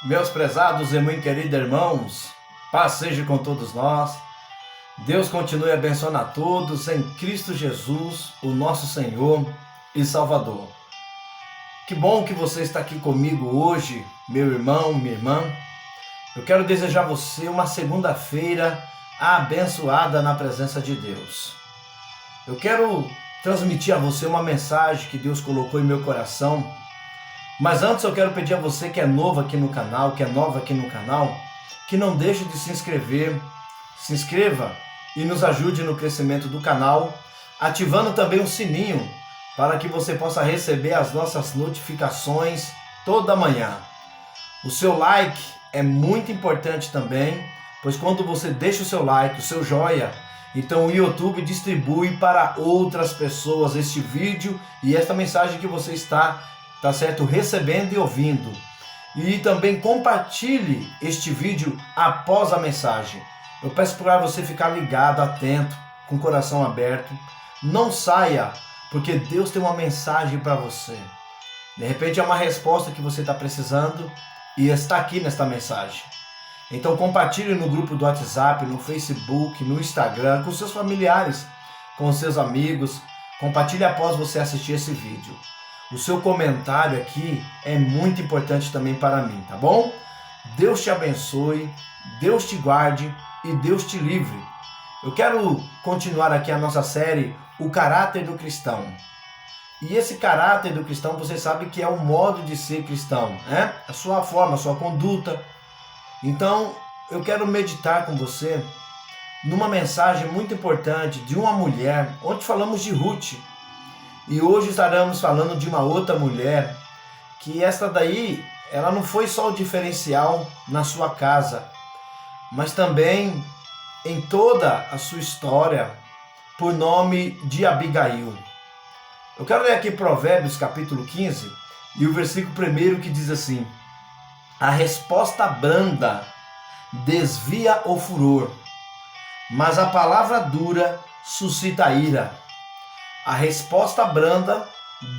Meus prezados e muito queridos irmãos, paz seja com todos nós. Deus continue abençoando a todos em Cristo Jesus, o nosso Senhor e Salvador. Que bom que você está aqui comigo hoje, meu irmão, minha irmã. Eu quero desejar a você uma segunda-feira abençoada na presença de Deus. Eu quero transmitir a você uma mensagem que Deus colocou em meu coração. Mas antes eu quero pedir a você que é novo aqui no canal, que é nova aqui no canal, que não deixe de se inscrever. Se inscreva e nos ajude no crescimento do canal, ativando também o sininho para que você possa receber as nossas notificações toda manhã. O seu like é muito importante também, pois quando você deixa o seu like, o seu joia, então o YouTube distribui para outras pessoas este vídeo e esta mensagem que você está certo, recebendo e ouvindo. E também compartilhe este vídeo após a mensagem. Eu peço para você ficar ligado, atento, com o coração aberto. Não saia, porque Deus tem uma mensagem para você. De repente é uma resposta que você está precisando e está aqui nesta mensagem. Então compartilhe no grupo do WhatsApp, no Facebook, no Instagram, com seus familiares, com seus amigos. Compartilhe após você assistir esse vídeo. O seu comentário aqui é muito importante também para mim, tá bom? Deus te abençoe, Deus te guarde e Deus te livre. Eu quero continuar aqui a nossa série, O Caráter do Cristão. E esse caráter do cristão, você sabe que é o modo de ser cristão, né? A sua forma, a sua conduta. Então, eu quero meditar com você numa mensagem muito importante de uma mulher, onde falamos de Ruth. E hoje estaremos falando de uma outra mulher, que esta daí, ela não foi só o diferencial na sua casa, mas também em toda a sua história, por nome de Abigail. Eu quero ler aqui Provérbios capítulo 15, e o versículo 1 que diz assim: a resposta branda desvia o furor, mas a palavra dura suscita a ira. A resposta branda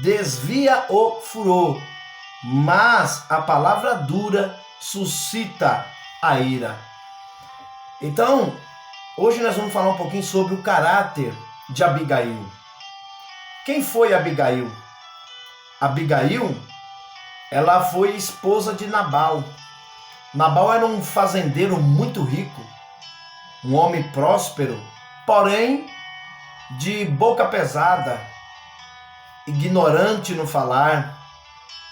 desvia o furor, mas a palavra dura suscita a ira. Então, hoje nós vamos falar um pouquinho sobre o caráter de Abigail. Quem foi Abigail? Abigail, ela foi esposa de Nabal. Nabal era um fazendeiro muito rico, um homem próspero, porém de boca pesada, ignorante no falar,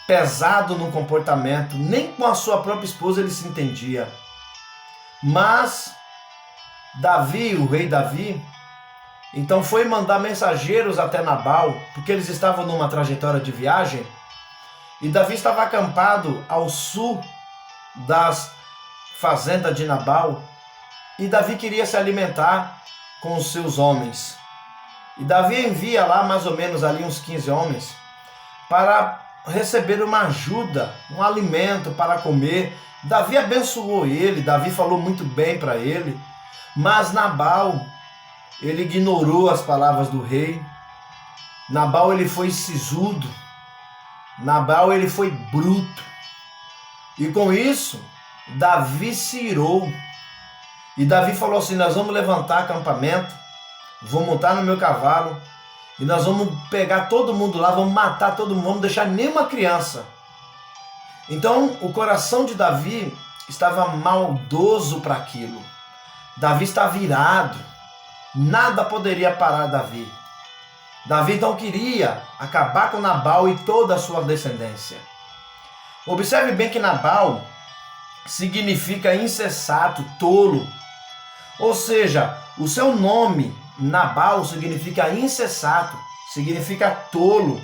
pesado no comportamento. Nem com a sua própria esposa ele se entendia. Mas Davi, o rei Davi, então foi mandar mensageiros até Nabal, porque eles estavam numa trajetória de viagem, e Davi estava acampado ao sul das fazendas de Nabal, e Davi queria se alimentar com os seus homens. E Davi envia lá mais ou menos ali uns 15 homens para receber uma ajuda, um alimento para comer. Davi abençoou ele, Davi falou muito bem para ele, mas Nabal, ele ignorou as palavras do rei. Nabal, ele foi sisudo, Nabal, ele foi bruto. E com isso, Davi se irou. E Davi falou assim: nós vamos levantar acampamento, vou montar no meu cavalo e nós vamos pegar todo mundo lá, vamos matar todo mundo, vamos deixar nenhuma criança. Então o coração de Davi estava maldoso para aquilo. Davi estava virado, nada poderia parar Davi. Davi então queria acabar com Nabal e toda a sua descendência. Observe bem que Nabal significa insensato, tolo. Ou seja, o seu nome Nabal significa insensato, significa tolo.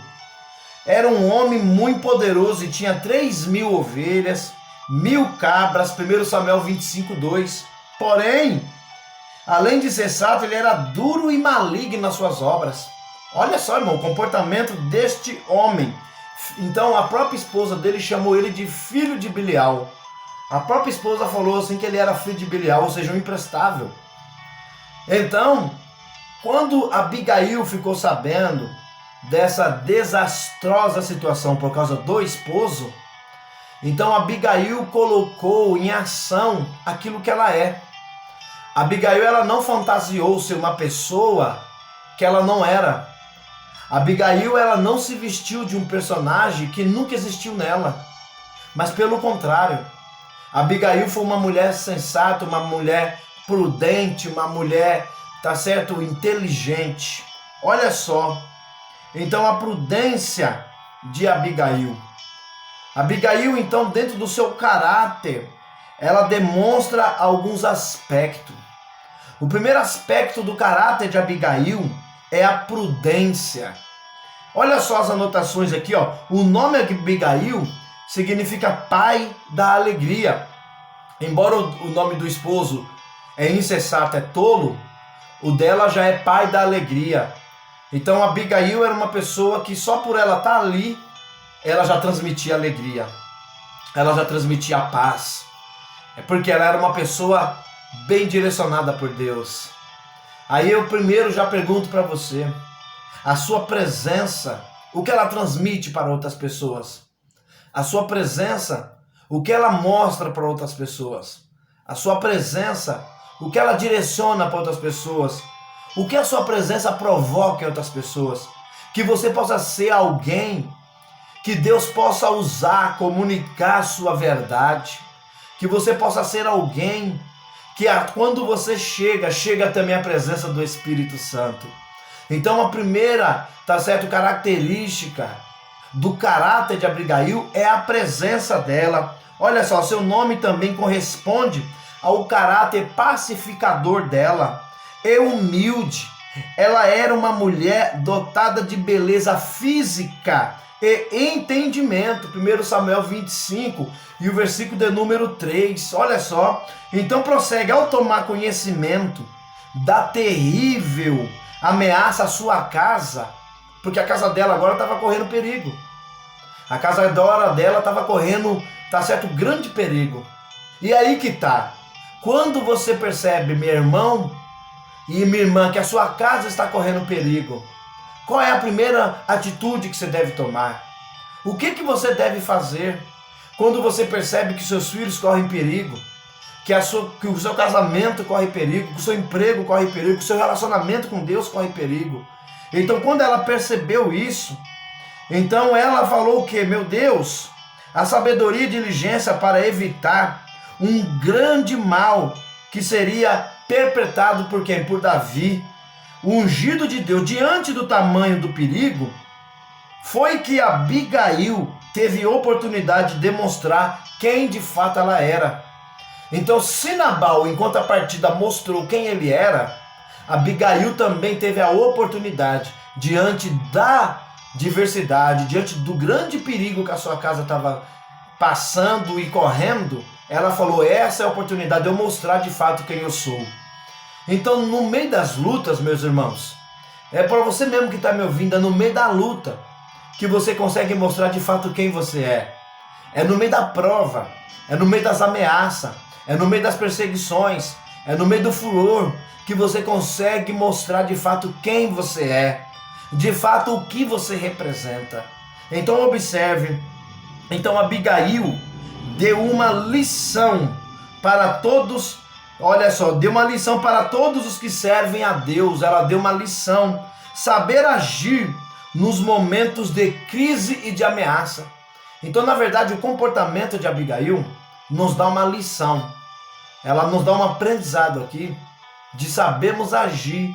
Era um homem muito poderoso e tinha 3.000 ovelhas, 1.000 cabras, 1 Samuel 25:2. Porém, além de insensato, ele era duro e maligno nas suas obras. Olha só, irmão, o comportamento deste homem. Então a própria esposa dele chamou ele de filho de Belial. A própria esposa falou assim que ele era filho de Belial, ou seja, um imprestável. Então, quando Abigail ficou sabendo dessa desastrosa situação por causa do esposo, Então Abigail colocou em ação aquilo que ela é. Abigail, ela não fantasiou ser uma pessoa que ela não era. Abigail, ela não se vestiu de um personagem que nunca existiu nela. Mas pelo contrário, Abigail foi uma mulher sensata, uma mulher prudente, uma mulher, tá certo, inteligente. Olha só. Então a prudência de Abigail. Abigail, então, dentro do seu caráter, ela demonstra alguns aspectos. O primeiro aspecto do caráter de Abigail é a prudência. Olha só as anotações aqui, ó. O nome Abigail significa pai da alegria. Embora o nome do esposo é insensato, é tolo, o dela já é pai da alegria. Então Abigail era uma pessoa que só por ela estar ali, ela já transmitia alegria. Ela já transmitia paz. É porque ela era uma pessoa bem direcionada por Deus. Aí eu primeiro já pergunto para você, a sua presença, o que ela transmite para outras pessoas? A sua presença, o que ela mostra para outras pessoas? A sua presença, o que ela direciona para outras pessoas? O que a sua presença provoca em outras pessoas? Que você possa ser alguém que Deus possa usar, comunicar a sua verdade. Que você possa ser alguém que quando você chega também a presença do Espírito Santo. Então a primeira, tá certo, característica do caráter de Abigail é a presença dela. Olha só, seu nome também corresponde ao caráter pacificador dela. E humilde. Ela era uma mulher dotada de beleza física e entendimento. 1 Samuel 25 e o versículo de número 3. Olha só. Então prossegue. Ao tomar conhecimento da terrível ameaça à sua casa, porque a casa dela agora estava correndo perigo. A casa dela estava correndo, tá certo, grande perigo. E aí que tá. Quando você percebe, meu irmão e minha irmã, que a sua casa está correndo perigo, qual é a primeira atitude que você deve tomar? O que você deve fazer quando você percebe que seus filhos correm perigo, que o seu casamento corre perigo, que o seu emprego corre perigo, que o seu relacionamento com Deus corre perigo? Então, quando ela percebeu isso, então ela falou o quê? Meu Deus, a sabedoria e diligência para evitar um grande mal que seria perpetrado por quem? Por Davi, o ungido de Deus. Diante do tamanho do perigo, foi que Abigail teve oportunidade de demonstrar quem de fato ela era. Então, se Nabal, em contrapartida, mostrou quem ele era, Abigail também teve a oportunidade, diante da diversidade, diante do grande perigo que a sua casa estava passando e correndo, ela falou, essa é a oportunidade de eu mostrar de fato quem eu sou. Então, no meio das lutas, meus irmãos, é para você mesmo que está me ouvindo, é no meio da luta que você consegue mostrar de fato quem você é. É no meio da prova, é no meio das ameaças, é no meio das perseguições, é no meio do furor que você consegue mostrar de fato quem você é, de fato o que você representa. Então observe, então Abigail deu uma lição para todos, olha só, deu uma lição para todos os que servem a Deus. Ela deu uma lição, saber agir nos momentos de crise e de ameaça. Então, na verdade, o comportamento de Abigail nos dá uma lição. Ela nos dá um aprendizado aqui de sabermos agir,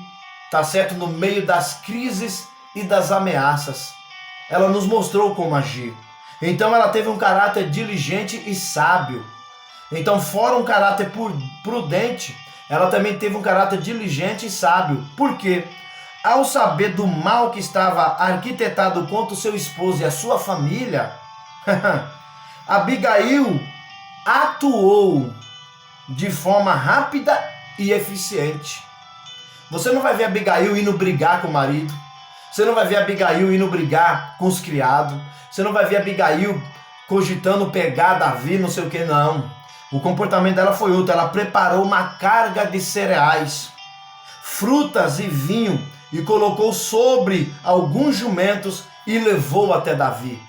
tá certo, no meio das crises e das ameaças. Ela nos mostrou como agir. Então ela teve um caráter diligente e sábio. Então, fora um caráter prudente, ela também teve um caráter diligente e sábio. Por quê? Ao saber do mal que estava arquitetado contra o seu esposo e a sua família, Abigail atuou de forma rápida e eficiente. Você não vai ver Abigail indo brigar com o marido. Você não vai ver Abigail indo brigar com os criados. Você não vai ver Abigail cogitando pegar Davi, não sei o que, não. O comportamento dela foi outro. Ela preparou uma carga de cereais, frutas e vinho e colocou sobre alguns jumentos e levou até Davi.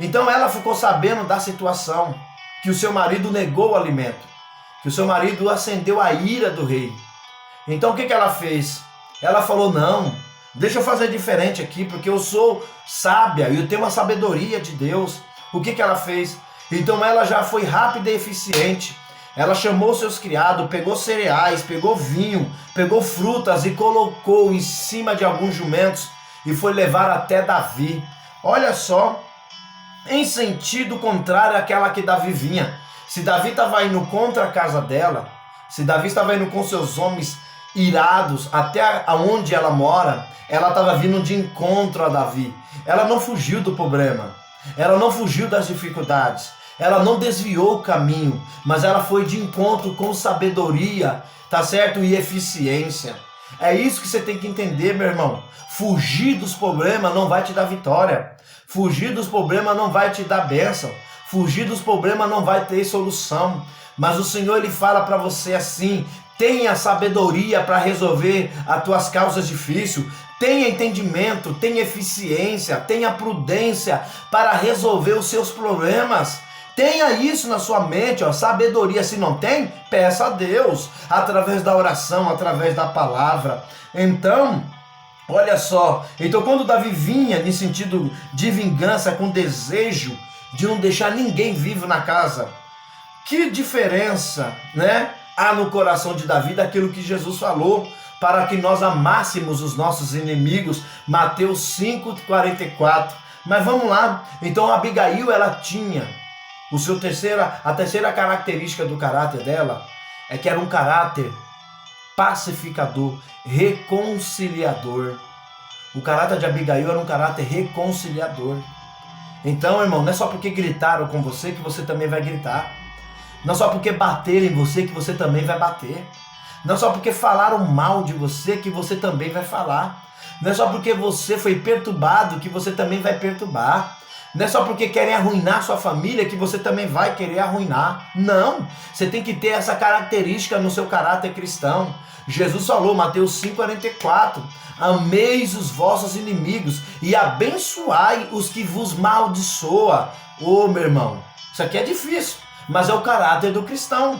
Então ela ficou sabendo da situação, que o seu marido negou o alimento, que o seu marido acendeu a ira do rei. Então o que ela fez? Ela falou, não, deixa eu fazer diferente aqui, porque eu sou sábia e eu tenho uma sabedoria de Deus. O que ela fez? Então ela já foi rápida e eficiente. Ela chamou seus criados, pegou cereais, pegou vinho, pegou frutas e colocou em cima de alguns jumentos e foi levar até Davi. Olha só, em sentido contrário àquela que Davi vinha. Se Davi estava indo contra a casa dela, se Davi estava indo com seus homens irados até onde ela mora, ela estava vindo de encontro a Davi. Ela não fugiu do problema, ela não fugiu das dificuldades, ela não desviou o caminho, mas ela foi de encontro com sabedoria, tá certo? E eficiência. É isso que você tem que entender, meu irmão. Fugir dos problemas não vai te dar vitória. Fugir dos problemas não vai te dar bênção. Fugir dos problemas não vai ter solução. Mas o Senhor, Ele fala para você assim: tenha sabedoria para resolver as tuas causas difíceis. Tenha entendimento, tenha eficiência, tenha prudência para resolver os seus problemas. Tenha isso na sua mente, ó, sabedoria. Se não tem, peça a Deus, através da oração, através da palavra. Então, olha só, então quando Davi vinha em sentido de vingança, com desejo de não deixar ninguém vivo na casa, que diferença, né, há no coração de Davi daquilo que Jesus falou, para que nós amássemos os nossos inimigos, Mateus 5:44. Mas vamos lá, então Abigail, ela tinha a terceira característica do caráter dela, é que era um caráter pacificador, reconciliador. O caráter de Abigail era um caráter reconciliador. Então, irmão, não é só porque gritaram com você que você também vai gritar. Não é só porque bateram em você que você também vai bater. Não é só porque falaram mal de você que você também vai falar. Não é só porque você foi perturbado que você também vai perturbar. Não é só porque querem arruinar sua família que você também vai querer arruinar. Não, você tem que ter essa característica no seu caráter cristão. Jesus falou, Mateus 5:44, ameis os vossos inimigos e abençoai os que vos maldiçoam. Ô, meu irmão, isso aqui é difícil, mas é o caráter do cristão.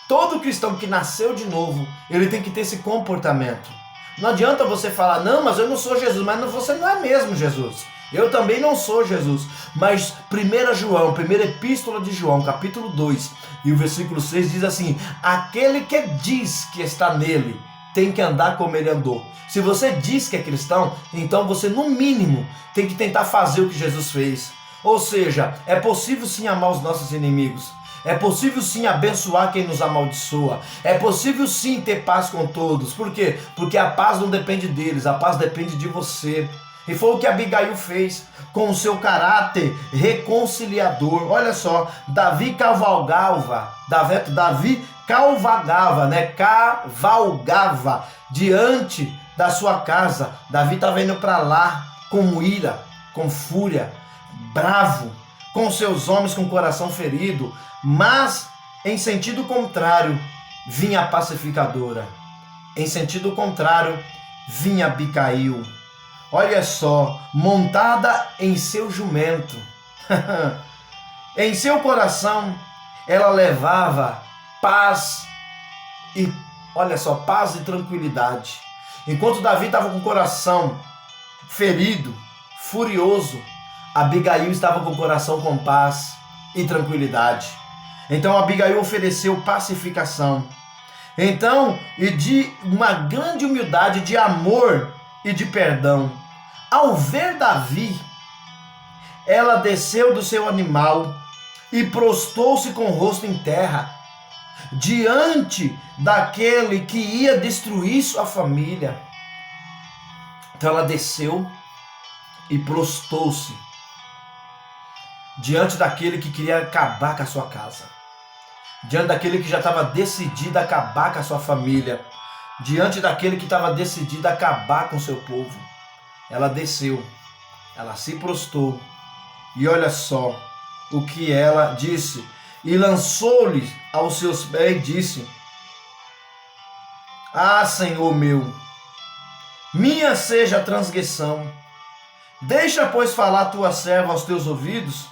Todo cristão que nasceu de novo, ele tem que ter esse comportamento. Não adianta você falar, não, mas eu não sou Jesus, mas você não é mesmo Jesus. Eu também não sou Jesus. Mas 1 João, primeira epístola de João, capítulo 2, e o versículo 6 diz assim: aquele que diz que está nele, tem que andar como ele andou. Se você diz que é cristão, então você no mínimo tem que tentar fazer o que Jesus fez. Ou seja, é possível sim amar os nossos inimigos. É possível sim abençoar quem nos amaldiçoa. É possível sim ter paz com todos. Por quê? Porque a paz não depende deles, a paz depende de você. E foi o que Abigail fez com o seu caráter reconciliador. Olha só, Davi cavalgava diante da sua casa. Davi estava indo para lá com ira, com fúria, bravo, com seus homens com o coração ferido. Mas, em sentido contrário, vinha a pacificadora. Em sentido contrário, vinha Abigail. Olha só, montada em seu jumento. Em seu coração, ela levava paz e, olha só, paz e tranquilidade. Enquanto Davi estava com o coração ferido, furioso, Abigail estava com o coração com paz e tranquilidade. Então Abigail ofereceu pacificação. Então, e de uma grande humildade, de amor e de perdão. Ao ver Davi, ela desceu do seu animal e prostou-se com o rosto em terra, diante daquele que ia destruir sua família. Então ela desceu e prostou-se diante daquele que queria acabar com a sua casa, diante daquele que já estava decidido a acabar com a sua família, diante daquele que estava decidido a acabar com o seu povo. Ela desceu, ela se prostou, e olha só o que ela disse, e lançou-lhe aos seus pés e disse: ah, Senhor meu, minha seja a transgressão, deixa, pois, falar tua serva aos teus ouvidos,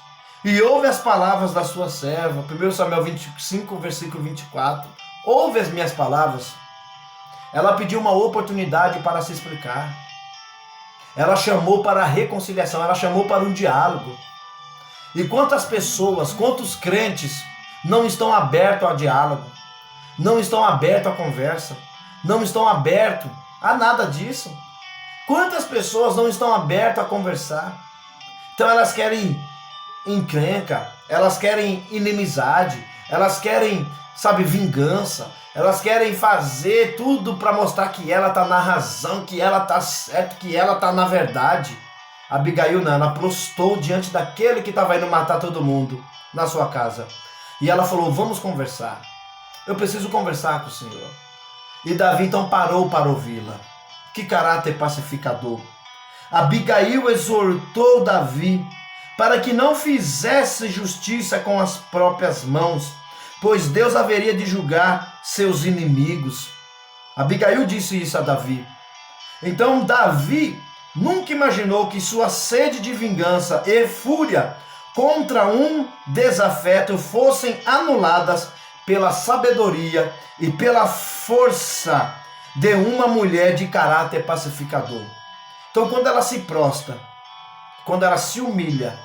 e ouve as palavras da sua serva. 1 Samuel 25, versículo 24. Ouve as minhas palavras. Ela pediu uma oportunidade para se explicar. Ela chamou para a reconciliação, ela chamou para um diálogo. E quantas pessoas, quantos crentes não estão abertos ao diálogo, não estão abertos à conversa, não estão abertos a nada disso? Quantas pessoas não estão abertas a conversar? Então elas querem encrenca, elas querem inimizade, elas querem, vingança, elas querem fazer tudo para mostrar que ela está na razão, que ela está certa, que ela está na verdade. Abigail não, ela prostou diante daquele que estava indo matar todo mundo na sua casa. E ela falou, vamos conversar. Eu preciso conversar com o Senhor. E Davi então parou para ouvi-la. Que caráter pacificador. Abigail exortou Davi para que não fizesse justiça com as próprias mãos, pois Deus haveria de julgar seus inimigos. Abigail disse isso a Davi. Então Davi nunca imaginou que sua sede de vingança e fúria contra um desafeto fossem anuladas pela sabedoria e pela força de uma mulher de caráter pacificador. Então, quando ela se prostra, quando ela se humilha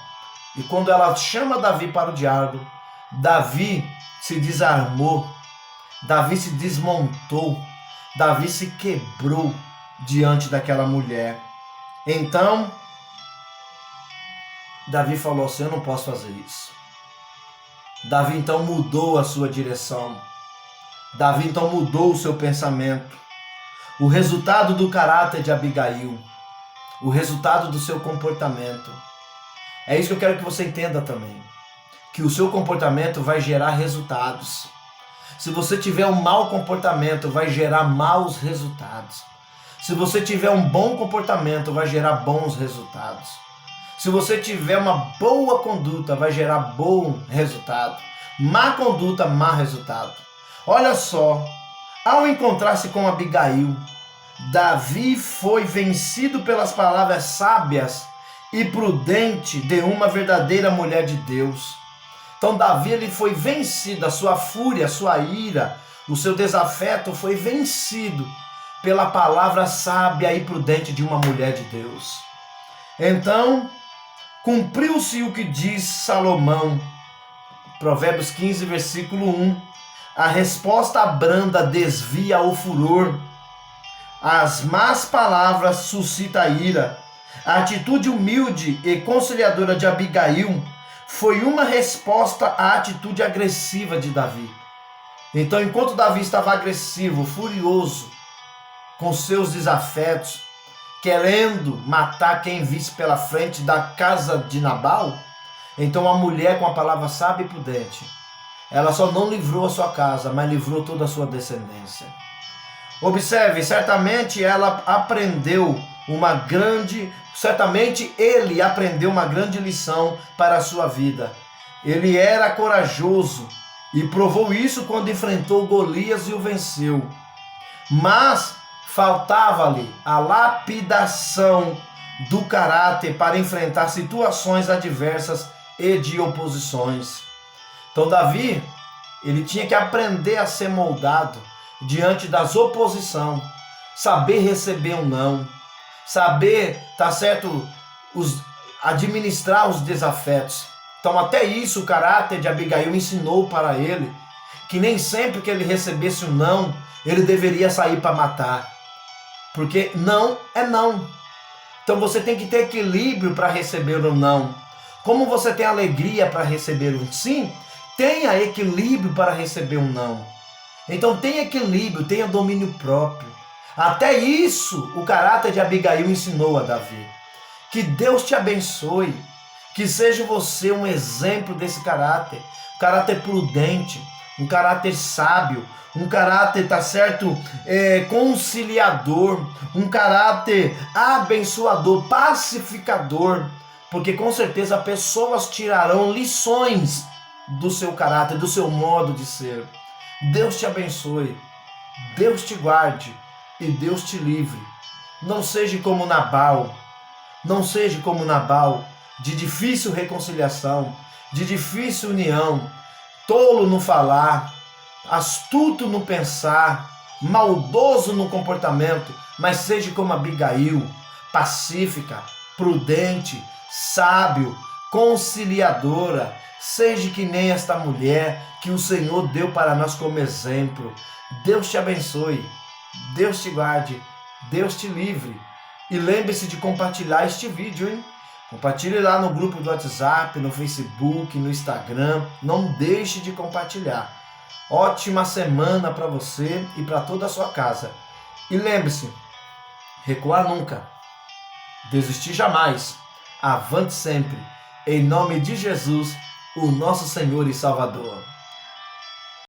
e quando ela chama Davi para o diálogo, Davi se desarmou, Davi se desmontou, Davi se quebrou diante daquela mulher. Então, Davi falou assim, eu não posso fazer isso. Davi então mudou a sua direção. Davi então mudou o seu pensamento. O resultado do caráter de Abigail, o resultado do seu comportamento. É isso que eu quero que você entenda também. Que o seu comportamento vai gerar resultados. Se você tiver um mau comportamento, vai gerar maus resultados. Se você tiver um bom comportamento, vai gerar bons resultados. Se você tiver uma boa conduta, vai gerar bom resultado. Má conduta, má resultado. Olha só, ao encontrar-se com Abigail, Davi foi vencido pelas palavras sábias e prudentes de uma verdadeira mulher de Deus. Então Davi ele foi vencido, a sua fúria, a sua ira, o seu desafeto foi vencido pela palavra sábia e prudente de uma mulher de Deus. Então, cumpriu-se o que diz Salomão, Provérbios 15, versículo 1. A resposta branda desvia o furor, as más palavras suscitam a ira. A atitude humilde e conciliadora de Abigail foi uma resposta à atitude agressiva de Davi. Então, enquanto Davi estava agressivo, furioso, com seus desafetos, querendo matar quem visse pela frente da casa de Nabal, então a mulher com a palavra sábia e prudente, ela só não livrou a sua casa, mas livrou toda a sua descendência. Observe, certamente ele aprendeu uma grande lição para a sua vida. Ele era corajoso e provou isso quando enfrentou Golias e o venceu. Mas faltava-lhe a lapidação do caráter para enfrentar situações adversas e de oposições. Então Davi, ele tinha que aprender a ser moldado diante das oposições, saber receber um não, saber, administrar os desafetos. Então até isso o caráter de Abigail ensinou para ele, que nem sempre que ele recebesse um não, ele deveria sair para matar. Porque não é não. Então você tem que ter equilíbrio para receber um não. Como você tem alegria para receber um sim, tenha equilíbrio para receber um não. Então tenha equilíbrio, tenha domínio próprio. Até isso o caráter de Abigail ensinou a Davi. Que Deus te abençoe. Que seja você um exemplo desse caráter. Um caráter prudente, um caráter sábio, um caráter, conciliador, um caráter abençoador, pacificador, porque com certeza pessoas tirarão lições do seu caráter, do seu modo de ser. Deus te abençoe, Deus te guarde e Deus te livre. Não seja como Nabal, de difícil reconciliação, de difícil união, tolo no falar, astuto no pensar, maldoso no comportamento, mas seja como Abigail, pacífica, prudente, sábio, conciliadora. Seja que nem esta mulher que o Senhor deu para nós como exemplo. Deus te abençoe, Deus te guarde, Deus te livre. E lembre-se de compartilhar este vídeo, hein? Compartilhe lá no grupo do WhatsApp, no Facebook, no Instagram. Não deixe de compartilhar. Ótima semana para você e para toda a sua casa. E lembre-se, recuar nunca, desistir jamais, avante sempre. Em nome de Jesus, o nosso Senhor e Salvador.